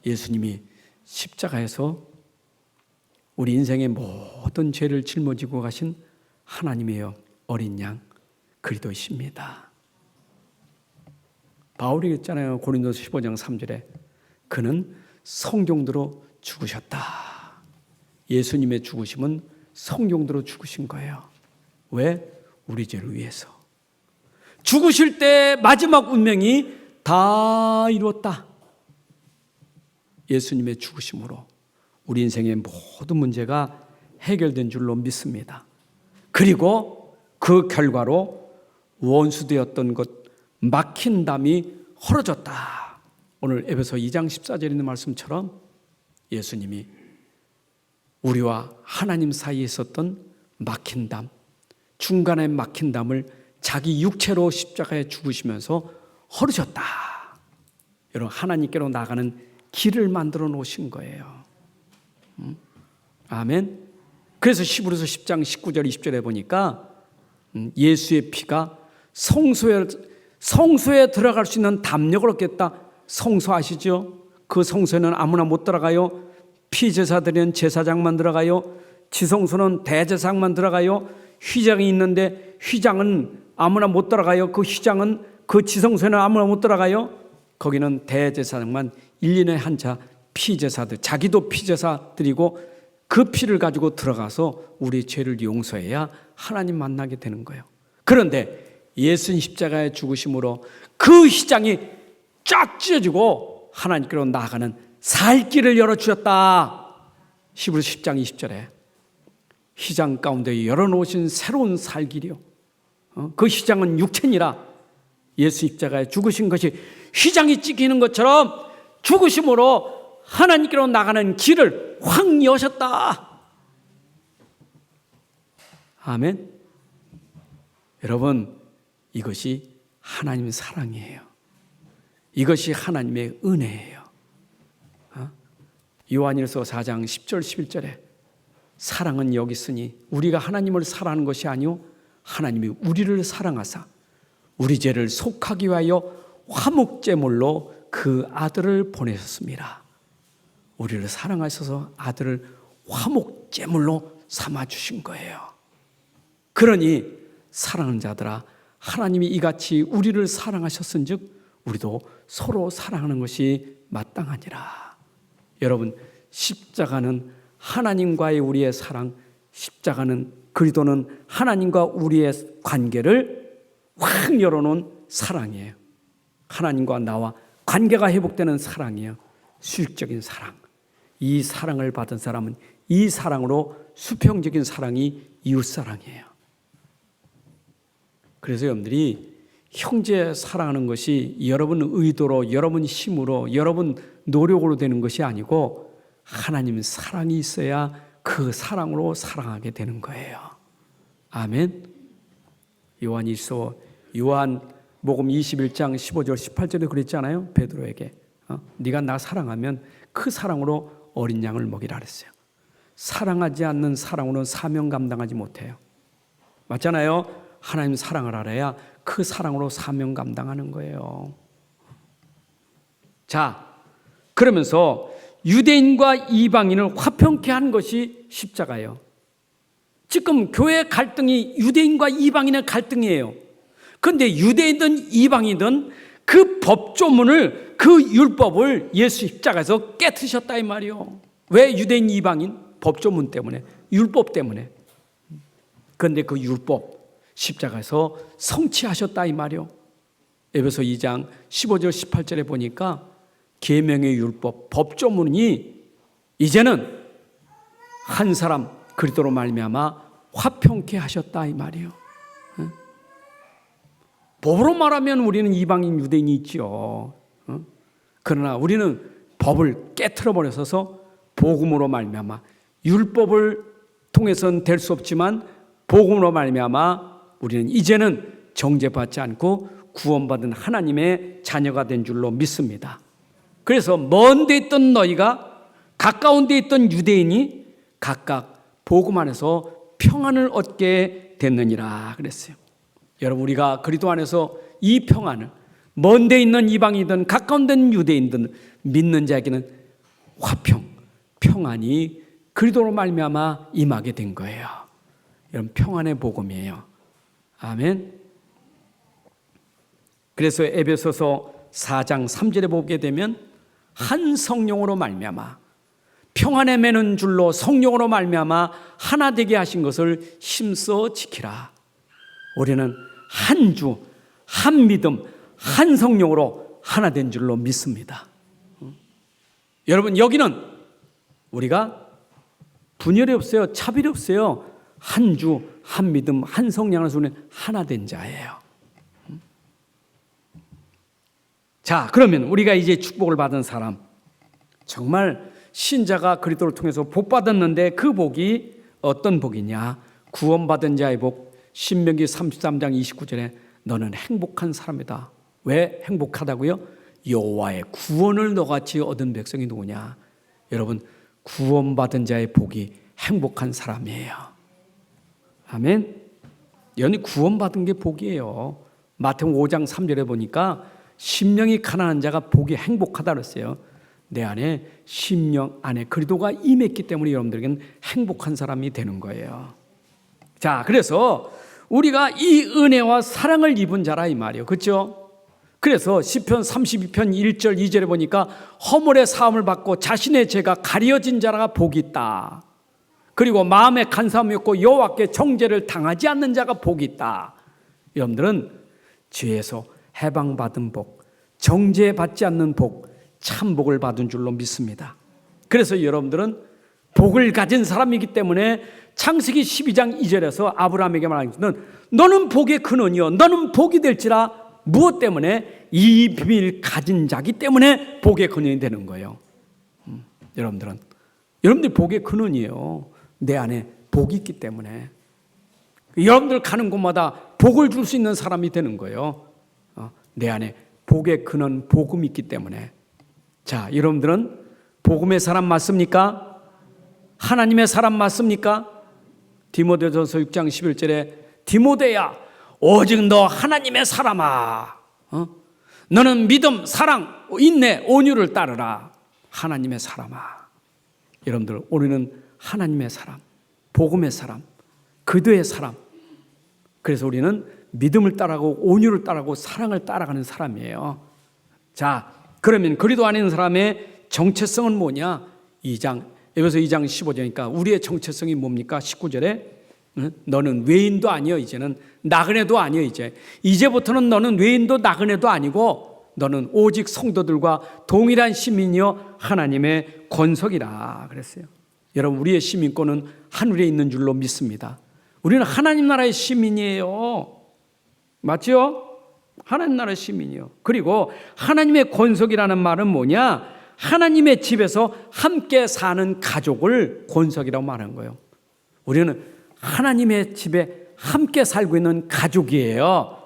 Speaker 1: 예수님이 십자가에서 우리 인생의 모든 죄를 짊어지고 가신 하나님의 어린 양 그리스도이십니다. 바울이 했잖아요. 고린도서 15장 3절에 그는 성경대로 죽으셨다. 예수님의 죽으심은 성경대로 죽으신 거예요. 왜? 우리 죄를 위해서. 죽으실 때 마지막 운명이 다 이루었다. 예수님의 죽으심으로 우리 인생의 모든 문제가 해결된 줄로 믿습니다. 그리고 그 결과로 원수되었던 것 막힌 담이 헐어졌다. 오늘 에베소 2장 14절에 있는 말씀처럼 예수님이 우리와 하나님 사이에 있었던 막힌 담, 중간에 막힌 담을 자기 육체로 십자가에 죽으시면서 헐으셨다. 여러분 하나님께로 나가는 길을 만들어 놓으신 거예요. 아멘. 그래서 히브리서 10장 19절 20절에 보니까 예수의 피가 성소에 들어갈 수 있는 담력을 얻겠다. 성소 아시죠? 그 성소에는 아무나 못 들어가요. 피제사들은 제사장만 들어가요. 지성소는 대제사장만 들어가요. 휘장이 있는데 휘장은 아무나 못 들어가요. 그 휘장은 그 지성소에는 아무나 못 들어가요. 거기는 대제사장만 1년에 한 차 피제사들, 자기도 피제사 드리고 그 피를 가지고 들어가서 우리 죄를 용서해야 하나님 만나게 되는 거예요. 그런데 예수님 십자가의 죽으심으로 그 휘장이 쫙 찢어지고 하나님께로 나아가는 살 길을 열어주셨다. 히브리서 10장 20절에 휘장 가운데 열어놓으신 새로운 살 길이요. 그 휘장은 육체니라. 예수 십자가에 죽으신 것이 휘장이 찢기는 것처럼 죽으심으로 하나님께로 나가는 길을 확 여셨다. 아멘. 여러분 이것이 하나님의 사랑이에요. 이것이 하나님의 은혜예요. 요한일서 4장 10절 11절에 사랑은 여기 있으니 우리가 하나님을 사랑하는 것이 아니요 하나님이 우리를 사랑하사 우리 죄를 속하기 위하여 화목제물로 그 아들을 보내셨습니다. 우리를 사랑하셔서 아들을 화목제물로 삼아주신 거예요. 그러니 사랑하는 자들아 하나님이 이같이 우리를 사랑하셨은즉 우리도 서로 사랑하는 것이 마땅하니라. 여러분 십자가는 하나님과의 우리의 사랑, 십자가는 그리스도는 하나님과 우리의 관계를 확 열어놓은 사랑이에요. 하나님과 나와 관계가 회복되는 사랑이에요. 수직적인 사랑. 이 사랑을 받은 사람은 이 사랑으로 수평적인 사랑이 이웃사랑이에요. 그래서 여러분들이 형제 사랑하는 것이 여러분 의도로, 여러분 힘으로, 여러분 노력으로 되는 것이 아니고 하나님 사랑이 있어야 그 사랑으로 사랑하게 되는 거예요. 아멘. 요한복음 21장 15절 18절에 그랬잖아요. 베드로에게 네가 나 사랑하면 그 사랑으로 어린 양을 먹이라 그랬어요. 사랑하지 않는 사랑으로는 사명 감당하지 못해요. 맞잖아요. 하나님 사랑을 알아야 그 사랑으로 사명 감당하는 거예요. 자, 그러면서 유대인과 이방인을 화평케 한 것이 십자가예요. 지금 교회 갈등이 유대인과 이방인의 갈등이에요. 그런데 유대인이든 이방인이든 그 법조문을, 그 율법을 예수 십자가에서 깨트셨다 이 말이요. 왜 유대인, 이방인? 법조문 때문에, 율법 때문에. 그런데 그 율법 십자가에서 성취하셨다 이 말이요. 에베소 2장 15절 18절에 보니까 계명의 율법, 법조문이 이제는 한 사람 그리스도로 말미암아 화평케 하셨다 이 말이요. 법으로 말하면 우리는 이방인 유대인이 있죠. 그러나 우리는 법을 깨트려 버려서 복음으로 말미암아, 율법을 통해서는 될 수 없지만 복음으로 말미암아 우리는 이제는 정죄받지 않고 구원받은 하나님의 자녀가 된 줄로 믿습니다. 그래서 먼 데 있던 너희가 가까운 데 있던 유대인이 각각 복음 안에서 평안을 얻게 됐느니라 그랬어요. 여러분, 우리가 그리스도 안에서 이 평안을 먼 데 있는 이방이든 가까운 데 있는 유대인든 믿는 자에게는 화평, 평안이 그리스도로 말미암아 임하게 된 거예요. 여러분, 평안의 복음이에요. 아멘. 그래서 에베소서 4장 3절에 보게 되면 한 성령으로 말미암아 평안에 매는 줄로 성령으로 말미암아 하나 되게 하신 것을 힘써 지키라. 우리는 한 주, 한 믿음, 한 성령으로 하나 된 줄로 믿습니다. 여러분, 여기는 우리가 분열이 없어요. 차별이 없어요. 한 주, 한 믿음, 한 성령 안에서 우리는 하나 된 자예요. 자, 그러면 우리가 이제 축복을 받은 사람, 정말 신자가 그리스도를 통해서 복 받았는데 그 복이 어떤 복이냐? 구원받은 자의 복. 신명기 33장 29절에 너는 행복한 사람이다. 왜 행복하다고요? 여호와의 구원을 너같이 얻은 백성이 누구냐? 여러분, 구원받은 자의 복이 행복한 사람이에요. 아멘. 연히 구원받은 게 복이에요. 마태복음 5장 3절에 보니까 심령이 가난한 자가 복이 행복하다 그랬어요. 내 안에 심령 안에 그리스도가 임했기 때문에 여러분들에게는 행복한 사람이 되는 거예요. 자, 그래서 우리가 이 은혜와 사랑을 입은 자라 이 말이에요. 그렇죠? 그래서 시편 32편 1절 2절에 보니까 허물의 사함을 받고 자신의 죄가 가려진 자가 복이 있다. 그리고 마음에 간사함이 없고 여호와께 정죄를 당하지 않는 자가 복이 있다. 여러분들은 죄에서 해방받은 복, 정죄받지 않는 복, 참복을 받은 줄로 믿습니다. 그래서 여러분들은 복을 가진 사람이기 때문에 창세기 12장 2절에서 아브라함에게 말하기는 너는 복의 근원이요 너는 복이 될지라. 무엇 때문에? 이 비밀을 가진 자기 때문에 복의 근원이 되는 거예요. 여러분들 복의 근원이에요. 내 안에 복이 있기 때문에 여러분들 가는 곳마다 복을 줄 수 있는 사람이 되는 거예요. 내 안에 복의 근원, 복음이 있기 때문에. 자, 여러분들은 복음의 사람 맞습니까? 하나님의 사람 맞습니까? 디모데전서 6장 11절에 디모데야, 오직 너 하나님의 사람아, 너는 믿음, 사랑, 인내, 온유를 따르라. 하나님의 사람아. 여러분들, 우리는 하나님의 사람, 복음의 사람, 그도의 사람. 그래서 우리는 믿음을 따라가고 온유를 따라가고 사랑을 따라가는 사람이에요. 자, 그러면 그리스도 안에 있는 사람의 정체성은 뭐냐? 에베소 2장 15절이니까 우리의 정체성이 뭡니까? 19절에 너는 외인도 아니여. 이제는 나그네도 아니여. 이제부터는 너는 외인도 나그네도 아니고 너는 오직 성도들과 동일한 시민이여 하나님의 권속이라 그랬어요. 여러분, 우리의 시민권은 하늘에 있는 줄로 믿습니다. 우리는 하나님 나라의 시민이에요. 맞죠? 하나님 나라의 시민이요. 그리고 하나님의 권속이라는 말은 뭐냐? 하나님의 집에서 함께 사는 가족을 권석이라고 말하는 거예요. 우리는 하나님의 집에 함께 살고 있는 가족이에요.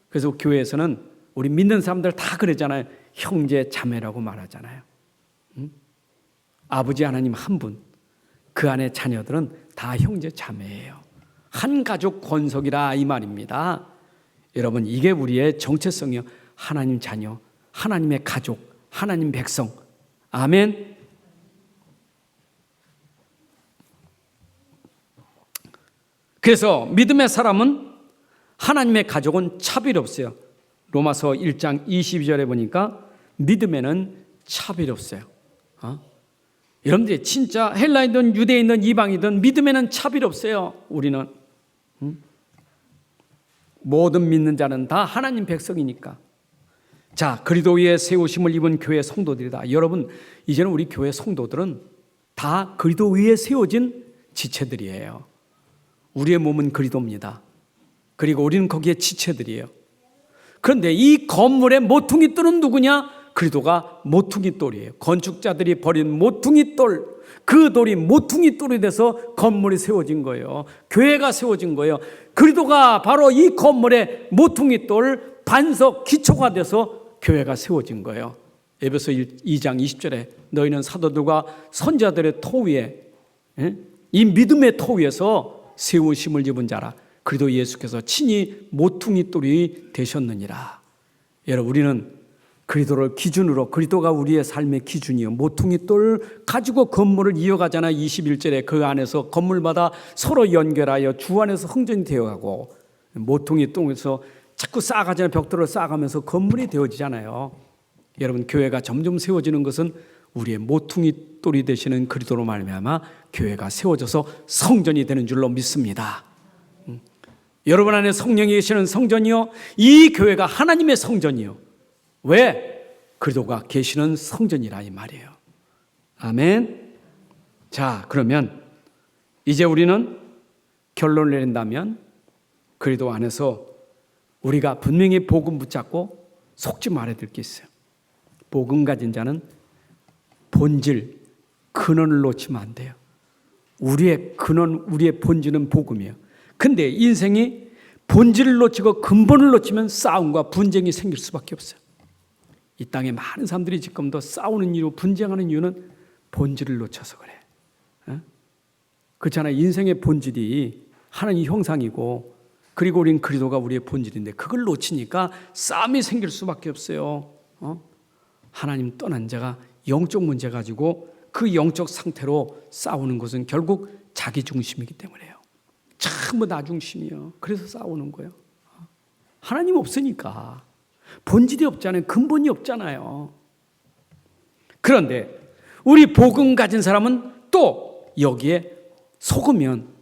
Speaker 1: 그래서 교회에서는 우리 믿는 사람들 다 그러잖아요. 형제 자매라고 말하잖아요. 아버지 하나님 한 분, 그 안에 자녀들은 다 형제 자매예요. 한 가족 권석이라 이 말입니다. 여러분, 이게 우리의 정체성이요. 하나님 자녀, 하나님의 가족, 하나님 백성. 아멘. 그래서 믿음의 사람은, 하나님의 가족은 차별이 없어요. 로마서 1장 22절에 보니까 믿음에는 차별이 없어요. 여러분들이 진짜 헬라이든 유대인든 이방이든 믿음에는 차별이 없어요. 우리는 모든 믿는 자는 다 하나님 백성이니까. 자, 그리스도 위에 세우심을 입은 교회 성도들이다. 여러분, 이제는 우리 교회 성도들은 다 그리스도 위에 세워진 지체들이에요. 우리의 몸은 그리스도입니다. 그리고 우리는 거기에 지체들이에요. 그런데 이 건물의 모퉁이 돌은 누구냐? 그리스도가 모퉁이 돌이에요. 건축자들이 버린 모퉁이 돌, 그 돌이 모퉁이 돌이 돼서 건물이 세워진 거예요. 교회가 세워진 거예요. 그리스도가 바로 이 건물의 모퉁이 돌, 반석, 기초가 돼서 교회가 세워진 거예요. 에베소 2장 20절에 너희는 사도들과 선지자들의 토 위에, 이 믿음의 토 위에서 세우심을 입은 자라. 그리스도 예수께서 친히 모퉁이 돌이 되셨느니라. 여러분, 우리는 그리스도를 기준으로, 그리스도가 우리의 삶의 기준이요, 모퉁이 돌 가지고 건물을 이어가잖아. 21절에 그 안에서 건물마다 서로 연결하여 주 안에서 흥전이 되어가고, 모퉁이 돌에서 자꾸 쌓아가잖아요. 벽돌을 쌓아가면서 건물이 되어지잖아요. 여러분, 교회가 점점 세워지는 것은 우리의 모퉁이 돌이 되시는 그리스도로 말미암아 교회가 세워져서 성전이 되는 줄로 믿습니다. 여러분 안에 성령이 계시는 성전이요, 이 교회가 하나님의 성전이요. 왜? 그리스도가 계시는 성전이라 이 말이에요. 아멘. 자, 그러면 이제 우리는 결론을 내린다면, 그리스도 안에서 우리가 분명히 복음 붙잡고 속지 말아야 될 게 있어요. 복음 가진 자는 본질, 근원을 놓치면 안 돼요. 우리의 근원, 우리의 본질은 복음이에요. 근데 인생이 본질을 놓치고 근본을 놓치면 싸움과 분쟁이 생길 수밖에 없어요. 이 땅에 많은 사람들이 지금도 싸우는 이유, 분쟁하는 이유는 본질을 놓쳐서 그래. 그렇잖아요. 인생의 본질이 하나님 형상이고, 그리고 우린 그리스도가 우리의 본질인데 그걸 놓치니까 싸움이 생길 수밖에 없어요. 하나님 떠난 자가 영적 문제 가지고 그 영적 상태로 싸우는 것은 결국 자기 중심이기 때문에요. 전부 나 중심이요. 그래서 싸우는 거예요. 하나님 없으니까. 본질이 없잖아요. 근본이 없잖아요. 그런데 우리 복음 가진 사람은 또 여기에 속으면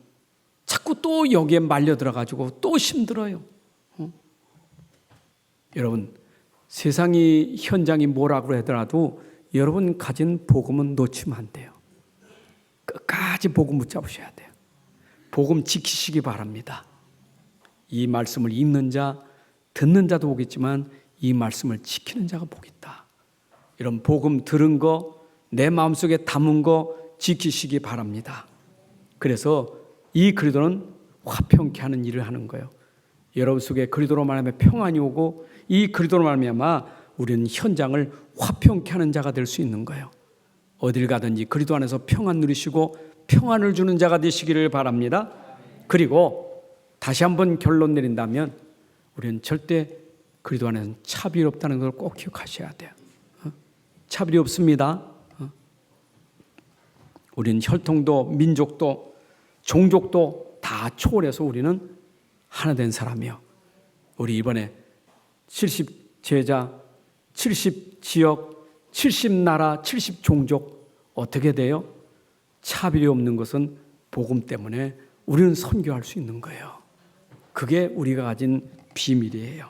Speaker 1: 자꾸 또 여기에 말려 들어가지고 또 힘들어요. 여러분, 세상이 현장이 뭐라고 하더라도 여러분 가진 복음은 놓치면 안 돼요. 끝까지 복음 붙잡으셔야 돼요. 복음 지키시기 바랍니다. 이 말씀을 읽는 자, 듣는 자도 보겠지만 이 말씀을 지키는 자가 복 있다. 이런 복음 들은 거, 내 마음속에 담은 거 지키시기 바랍니다. 그래서 이 그리스도는 화평케 하는 일을 하는 거예요. 여러분 속에 그리스도로 말하면 평안이 오고, 이 그리스도로 말하면 우리는 현장을 화평케 하는 자가 될 수 있는 거예요. 어딜 가든지 그리스도 안에서 평안 누리시고 평안을 주는 자가 되시기를 바랍니다. 그리고 다시 한번 결론 내린다면 우리는 절대 그리스도 안에는 차별이 없다는 걸 꼭 기억하셔야 돼요. 차별이 없습니다. 우리는 혈통도 민족도 종족도 다 초월해서 우리는 하나 된 사람이요. 우리 이번에 70제자, 70지역, 70나라, 70종족 어떻게 돼요? 차별이 없는 것은 복음 때문에 우리는 선교할 수 있는 거예요. 그게 우리가 가진 비밀이에요.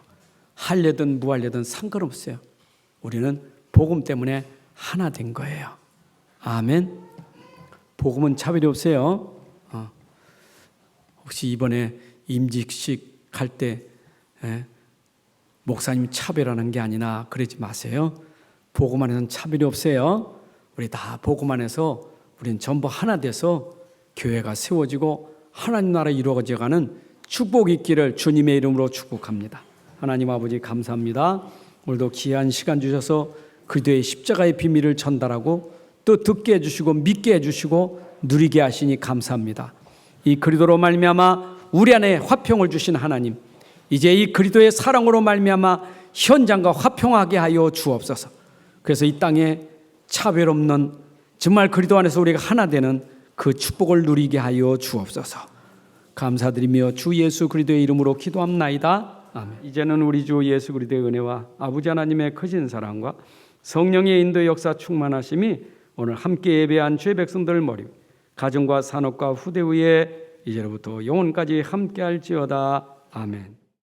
Speaker 1: 할례든 무할례든 상관없어요. 우리는 복음 때문에 하나 된 거예요. 아멘. 복음은 차별이 없어요. 혹시 이번에 임직식 할 때 목사님 차별하는 게 아니나 그러지 마세요. 복음 안에서는 차별이 없어요. 우리 다 복음 안에서 우리는 전부 하나 돼서 교회가 세워지고 하나님 나라 이루어져가는 축복이 있기를 주님의 이름으로 축복합니다. 하나님 아버지 감사합니다. 오늘도 귀한 시간 주셔서 그리스도의 십자가의 비밀을 전달하고 또 듣게 해주시고 믿게 해주시고 누리게 하시니 감사합니다. 이 그리스도로 말미암아 우리 안에 화평을 주신 하나님, 이제 이 그리스도의 사랑으로 말미암아 현장과 화평하게 하여 주옵소서. 그래서 이 땅에 차별 없는 정말 그리스도 안에서 우리가 하나 되는 그 축복을 누리게 하여 주옵소서. 감사드리며 주 예수 그리스도의 이름으로 기도합나이다. 아멘. 이제는 우리 주 예수 그리스도의 은혜와 아버지 하나님의 크신 사랑과 성령의 인도 역사 충만하심이 오늘 함께 예배한 주의 백성들 머리, 가정과 산업과 후대 위에 이제로부터 영원까지 함께할지어다. 아멘.